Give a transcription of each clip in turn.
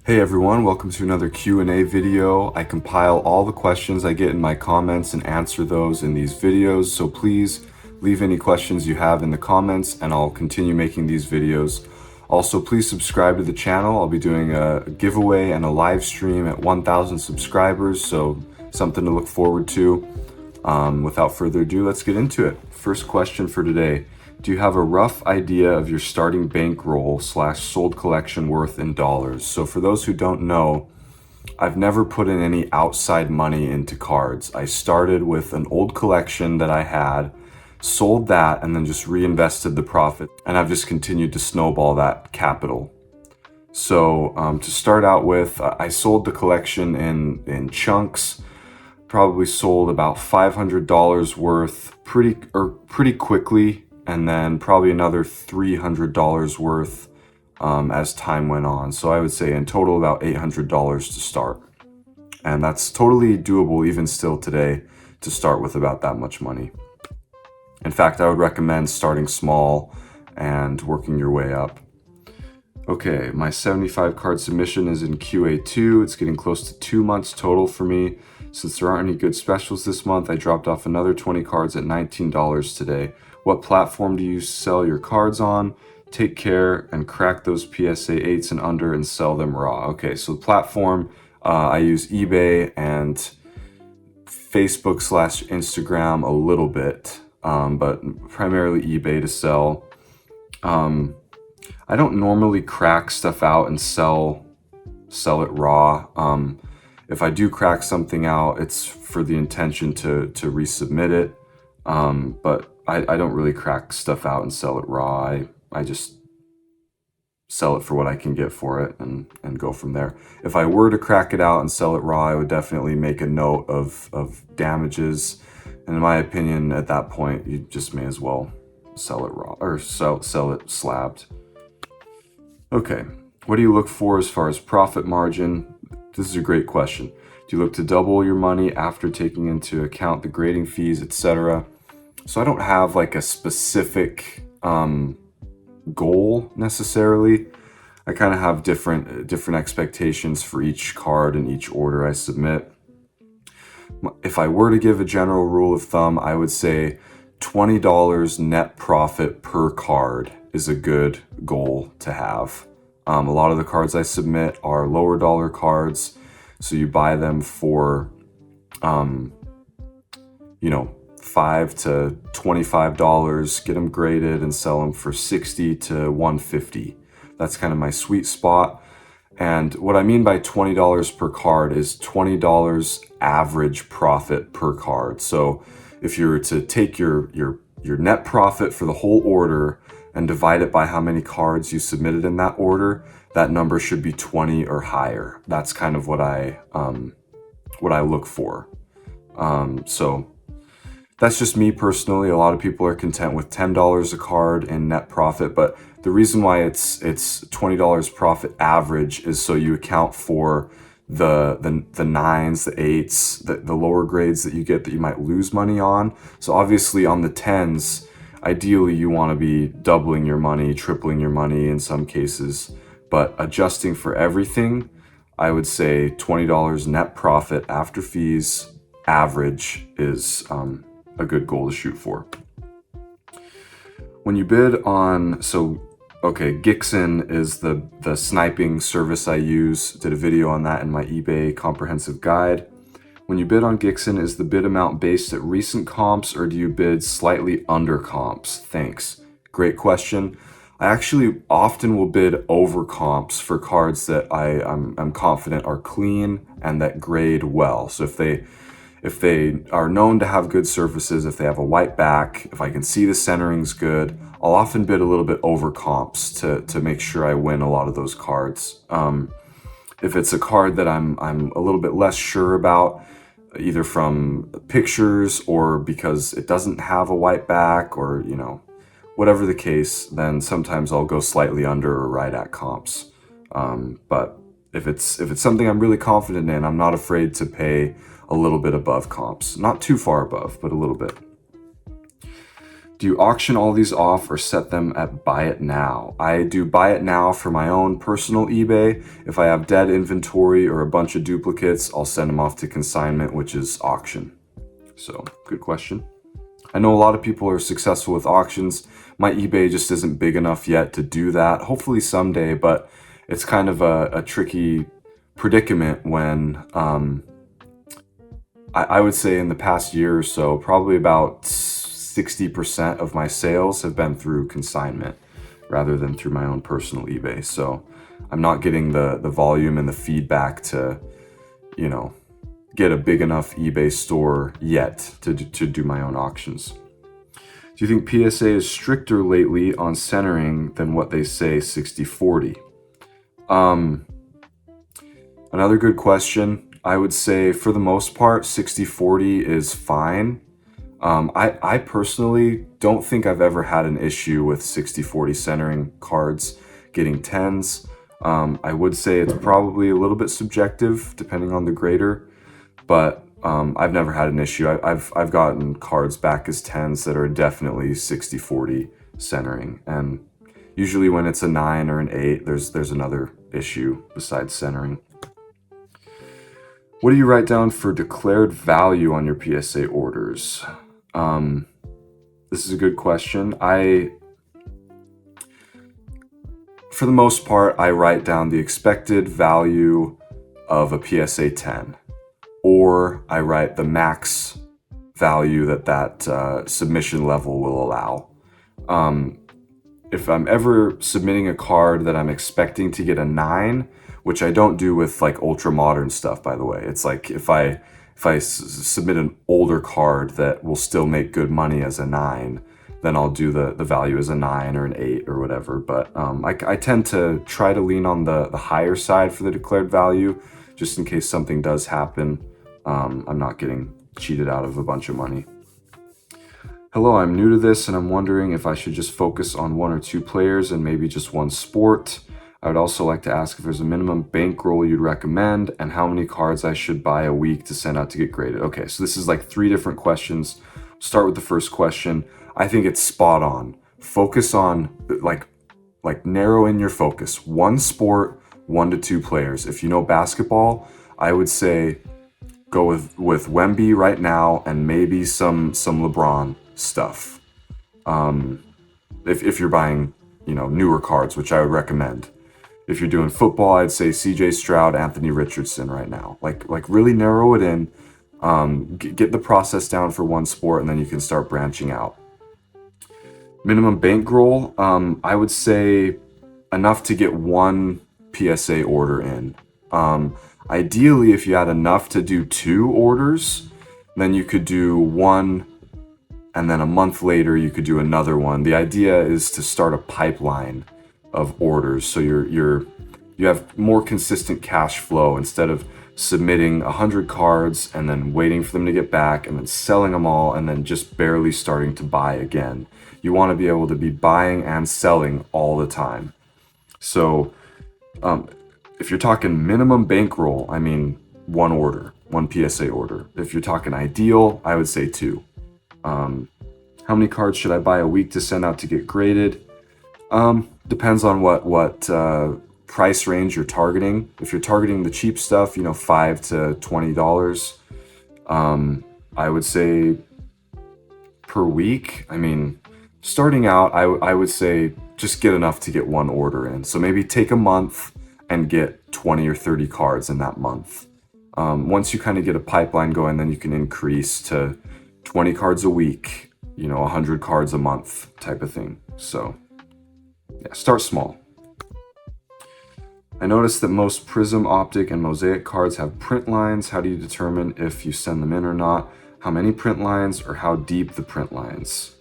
Hey everyone, welcome to another Q&A video. I compile all the questions I get in my comments and answer those in these videos, so please leave any questions you have in the comments and I'll continue making these videos. Also, please subscribe to the channel. I'll be doing a giveaway and a live stream at 1,000 subscribers, so something to look forward to. Without further ado, let's get into it. First question for today. Do you have a rough idea of your starting bankroll / sold collection worth in dollars? So for those who don't know, I've never put in any outside money into cards. I started with an old collection that I had, sold that, and then just reinvested the profit. And I've just continued to snowball that capital. So to start out with, I sold the collection in chunks. Probably sold about $500 worth pretty quickly, and then probably another $300 worth as time went on. So I would say in total about $800 to start. And that's totally doable even still today to start with about that much money. In fact, I would recommend starting small and working your way up. Okay, my 75 card submission is in QA2. It's getting close to 2 months total for me. Since there aren't any good specials this month, I dropped off another 20 cards at $19 today. What platform do you sell your cards on? Take care and crack those PSA 8s and under and sell them raw. Okay, so the platform, I use eBay and Facebook / Instagram a little bit, but primarily eBay to sell. I don't normally crack stuff out and sell it raw. If I do crack something out, it's for the intention to resubmit it. But I don't really crack stuff out and sell it raw. I just sell it for what I can get for it and go from there. If I were to crack it out and sell it raw, I would definitely make a note of damages. And in my opinion, at that point, you just may as well sell it raw or sell it slabbed. Okay, what do you look for as far as profit margin? This is a great question. Do you look to double your money after taking into account the grading fees, etc.? So I don't have like a specific goal necessarily. I kind of have different expectations for each card and each order I submit. If I were to give a general rule of thumb, I would say $20 net profit per card is a good goal to have. A lot of the cards I submit are lower dollar cards, so you buy them for, $5 to $25, get them graded and sell them for $60 to $150. That's kind of my sweet spot. And what I mean by $20 per card is $20 average profit per card. So if you were to take your net profit for the whole order and divide it by how many cards you submitted in that order, that number should be 20 or higher. That's kind of what I look for. So that's just me personally. A lot of people are content with $10 a card in net profit, but the reason why it's $20 profit average is so you account for the 9s, the 8s, the lower grades that you get that you might lose money on. So obviously on the 10s, ideally you want to be doubling your money, tripling your money in some cases, but adjusting for everything, I would say $20 net profit after fees average is a good goal to shoot for. When you bid on, Gixin is the sniping service I use. Did a video on that in my eBay comprehensive guide. When you bid on Gixin, is the bid amount based at recent comps or do you bid slightly under comps? Thanks. Great question. I actually often will bid over comps for cards that I'm confident are clean and that grade well. So if they are known to have good surfaces, if they have a white back, if I can see the centering's good, I'll often bid a little bit over comps to make sure I win a lot of those cards. If it's a card that I'm a little bit less sure about, either from pictures or because it doesn't have a white back or, whatever the case, then sometimes I'll go slightly under or right at comps. But if it's something I'm really confident in, I'm not afraid to pay a little bit above comps. Not too far above, but a little bit. Do you auction all these off or set them at buy it now? I do buy it now for my own personal eBay. If I have dead inventory or a bunch of duplicates, I'll send them off to consignment, which is auction. So, good question. I know a lot of people are successful with auctions. My eBay just isn't big enough yet to do that. Hopefully someday, but it's kind of a tricky predicament when I would say in the past year or so, probably about 60% of my sales have been through consignment rather than through my own personal eBay. So I'm not getting the volume and the feedback to, you know, get a big enough eBay store yet to do my own auctions. Do you think PSA is stricter lately on centering than what they say 60-40? Another good question. I would say for the most part, 60-40 is fine. I personally don't think I've ever had an issue with 60-40 centering cards getting 10s. I would say it's probably a little bit subjective depending on the grader, but I've never had an issue. I've gotten cards back as 10s that are definitely 60-40 centering, and usually when it's a 9 or an 8, there's another issue besides centering. What do you write down for declared value on your PSA orders? This is a good question. For the most part, I write down the expected value of a PSA 10, or I write the max value that submission level will allow. If I'm ever submitting a card that I'm expecting to get a 9, which I don't do with like ultra modern stuff, by the way. It's like if I submit an older card that will still make good money as a 9, then I'll do the value as a 9 or an 8 or whatever. But I tend to try to lean on the higher side for the declared value, just in case something does happen. I'm not getting cheated out of a bunch of money. Hello, I'm new to this and I'm wondering if I should just focus on 1 or 2 players and maybe just one sport. I would also like to ask if there's a minimum bankroll you'd recommend and how many cards I should buy a week to send out to get graded. Okay, so this is like 3 different questions. Start with the first question. I think it's spot on. Focus on, like narrow in your focus. 1 sport, 1 to 2 players. If you know basketball, I would say go with Wemby right now and maybe some LeBron stuff. If you're buying, newer cards, which I would recommend. If you're doing football, I'd say CJ Stroud, Anthony Richardson right now. Like really narrow it in. Get the process down for 1 sport, and then you can start branching out. Minimum bankroll, I would say enough to get 1 PSA order in. Ideally, if you had enough to do 2 orders, then you could do 1, and then a month later you could do another one. The idea is to start a pipeline of orders, so you have more consistent cash flow instead of submitting 100 cards and then waiting for them to get back and then selling them all and then just barely starting to buy again. You want to be able to be buying and selling all the time. So if you're talking minimum bankroll, I mean 1 order, 1 PSA order. If you're talking ideal, I would say 2. How many cards should I buy a week to send out to get graded? Depends on what price range you're targeting. If you're targeting the cheap stuff, $5 to $20, I would say per week. I mean, starting out, I would say just get enough to get 1 order in. So maybe take a month and get 20 or 30 cards in that month. Once you kind of get a pipeline going, then you can increase to 20 cards a week, 100 cards a month type of thing. So yeah, start small. I noticed that most Prism, Optic, and Mosaic cards have print lines. How do you determine if you send them in or not? How many print lines or how deep the print lines?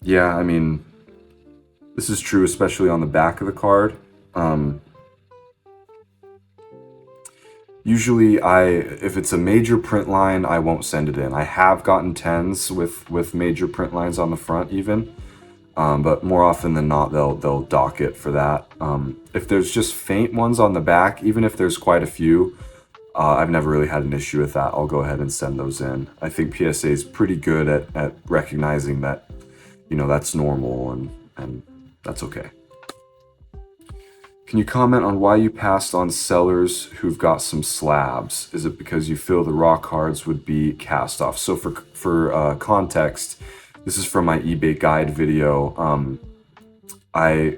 Yeah, I mean, this is true especially on the back of the card. Usually if it's a major print line, I won't send it in. I have gotten 10s with major print lines on the front even. But more often than not, they'll dock it for that. If there's just faint ones on the back, even if there's quite a few, I've never really had an issue with that. I'll go ahead and send those in. I think PSA is pretty good at recognizing that, that's normal and that's okay. Can you comment on why you passed on sellers who've got some slabs? Is it because you feel the raw cards would be cast off? So for context, this is from my eBay guide video. I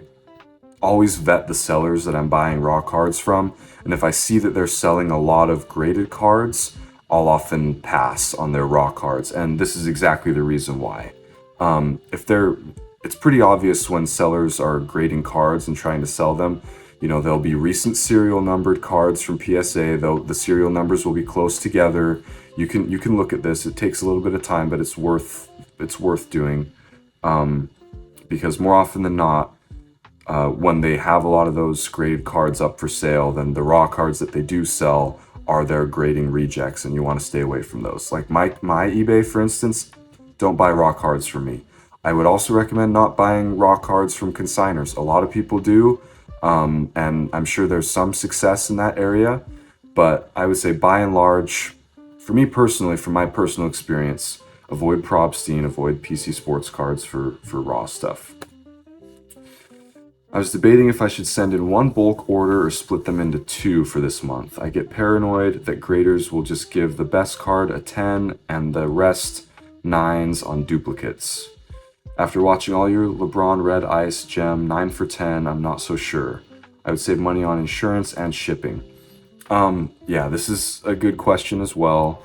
always vet the sellers that I'm buying raw cards from, and if I see that they're selling a lot of graded cards, I'll often pass on their raw cards, and this is exactly the reason why. It's pretty obvious when sellers are grading cards and trying to sell them. There'll be recent serial numbered cards from PSA, though the serial numbers will be close together. You can look at this. It takes a little bit of time, but it's worth doing, because more often than not, when they have a lot of those graded cards up for sale, then the raw cards that they do sell are their grading rejects, and you want to stay away from those. Like my eBay, for instance, don't buy raw cards from me. I would also recommend not buying raw cards from consigners. A lot of people do, and I'm sure there's some success in that area, but I would say by and large, for me personally, from my personal experience, avoid Probstein, avoid PC Sports cards for raw stuff. I was debating if I should send in one bulk order or split them into two for this month. I get paranoid that graders will just give the best card a 10 and the rest 9s on duplicates. After watching all your LeBron Red Ice Gem 9 for 10, I'm not so sure. I would save money on insurance and shipping. Yeah, this is a good question as well.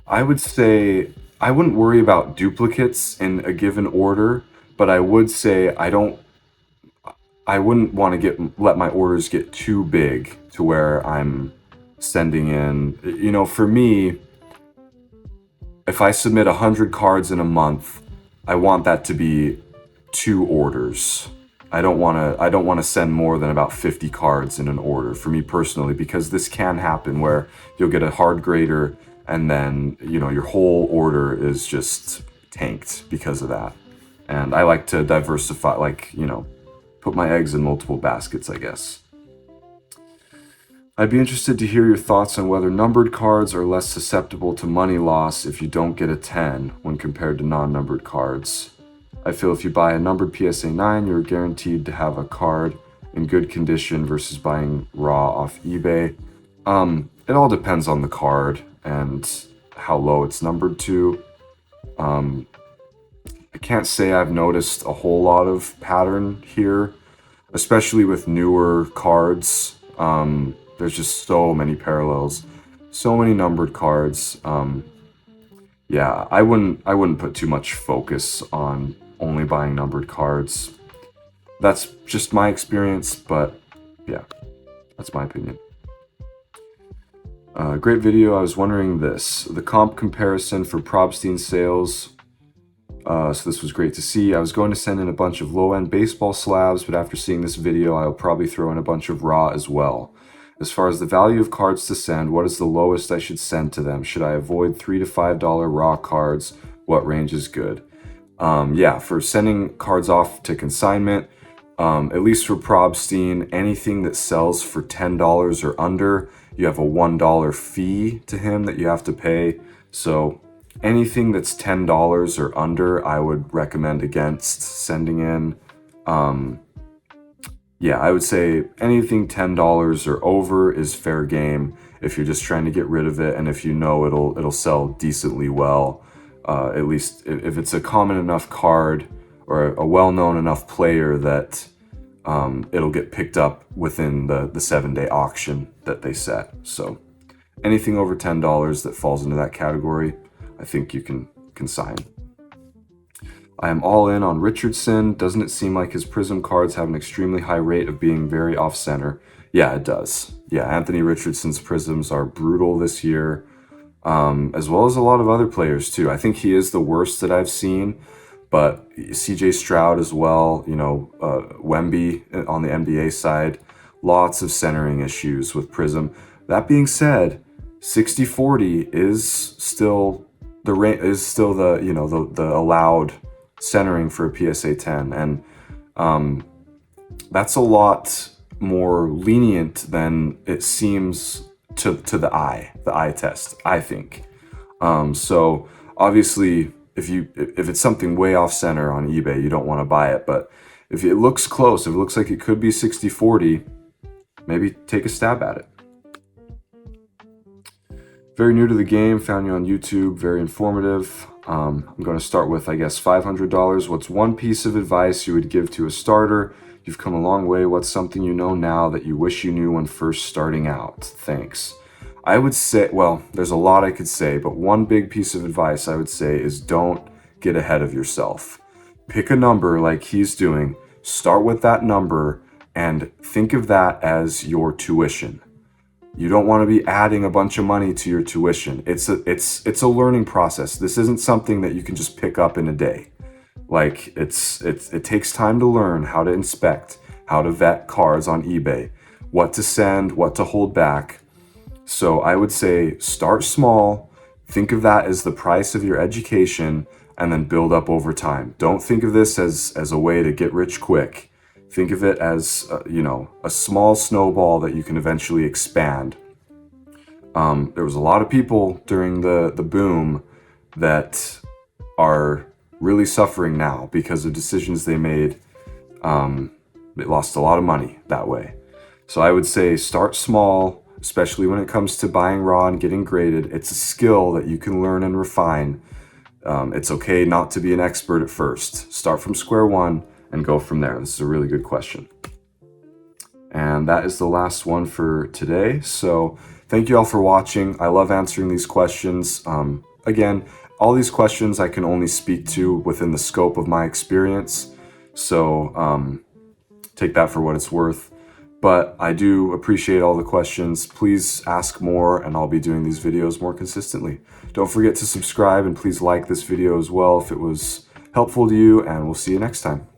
I would say I wouldn't worry about duplicates in a given order, but I would say I wouldn't want to let my orders get too big to where I'm sending in, for me, if I submit 100 cards in a month, I want that to be 2 orders. I don't want to send more than about 50 cards in an order for me personally, because this can happen where you'll get a hard grader and then, your whole order is just tanked because of that. And I like to diversify, put my eggs in multiple baskets, I guess. I'd be interested to hear your thoughts on whether numbered cards are less susceptible to money loss if you don't get a 10 when compared to non-numbered cards. I feel if you buy a numbered PSA 9, you're guaranteed to have a card in good condition versus buying raw off eBay. It all depends on the card and how low it's numbered to. I can't say I've noticed a whole lot of pattern here, especially with newer cards. There's just so many parallels, so many numbered cards. Yeah, I wouldn't put too much focus on only buying numbered cards. That's just my experience, but yeah, that's my opinion. Great video. I was wondering this, the comp comparison for Probstein sales. So this was great to see. I was going to send in a bunch of low-end baseball slabs, but after seeing this video, I'll probably throw in a bunch of raw as well. As far as the value of cards to send, what is the lowest I should send to them? Should I avoid $3 to $5 raw cards? What range is good? Yeah, for sending cards off to consignment, at least for Probstein, anything that sells for $10 or under, you have a $1 fee to him that you have to pay. So anything that's $10 or under, I would recommend against sending in. Yeah, I would say anything $10 or over is fair game if you're just trying to get rid of it, and if it'll sell decently well. At least if it's a common enough card or a well-known enough player that it'll get picked up within the 7-day auction that they set. So anything over $10 that falls into that category, I think you can consign. I am all in on Richardson. Doesn't it seem like his Prism cards have an extremely high rate of being very off-center? Yeah, it does. Yeah, Anthony Richardson's Prisms are brutal this year, as well as a lot of other players too. I think he is the worst that I've seen, but CJ Stroud as well, Wemby on the NBA side, lots of centering issues with Prism. That being said, 60-40 is still the allowed centering for a PSA 10, and that's a lot more lenient than it seems to the eye test, I think. So obviously, if it's something way off center on eBay, you don't want to buy it. But if it looks close, if it looks like it could be 60-40, maybe take a stab at it. Very new to the game, found you on YouTube, very informative. I'm going to start with, I guess, $500. What's one piece of advice you would give to a starter? You've come a long way. What's something you know now that you wish you knew when first starting out? Thanks. I would say, well, there's a lot I could say, but one big piece of advice I would say is don't get ahead of yourself. Pick a number like he's doing, start with that number, and think of that as your tuition. You don't want to be adding a bunch of money to your tuition. It's a learning process. This isn't something that you can just pick up in a day. Like it takes time to learn how to inspect, how to vet cars on eBay, what to send, what to hold back. So I would say start small, think of that as the price of your education, and then build up over time. Don't think of this as a way to get rich quick. Think of it as, a small snowball that you can eventually expand. There was a lot of people during the boom that are really suffering now because of decisions they made. They lost a lot of money that way. So I would say start small, especially when it comes to buying raw and getting graded. It's a skill that you can learn and refine. It's okay not to be an expert at first. Start from square one and go from there. This is a really good question. And that is the last one for today. So thank you all for watching. I love answering these questions. Again, all these questions I can only speak to within the scope of my experience. So take that for what it's worth. But I do appreciate all the questions. Please ask more and I'll be doing these videos more consistently. Don't forget to subscribe and please like this video as well if it was helpful to you, and we'll see you next time.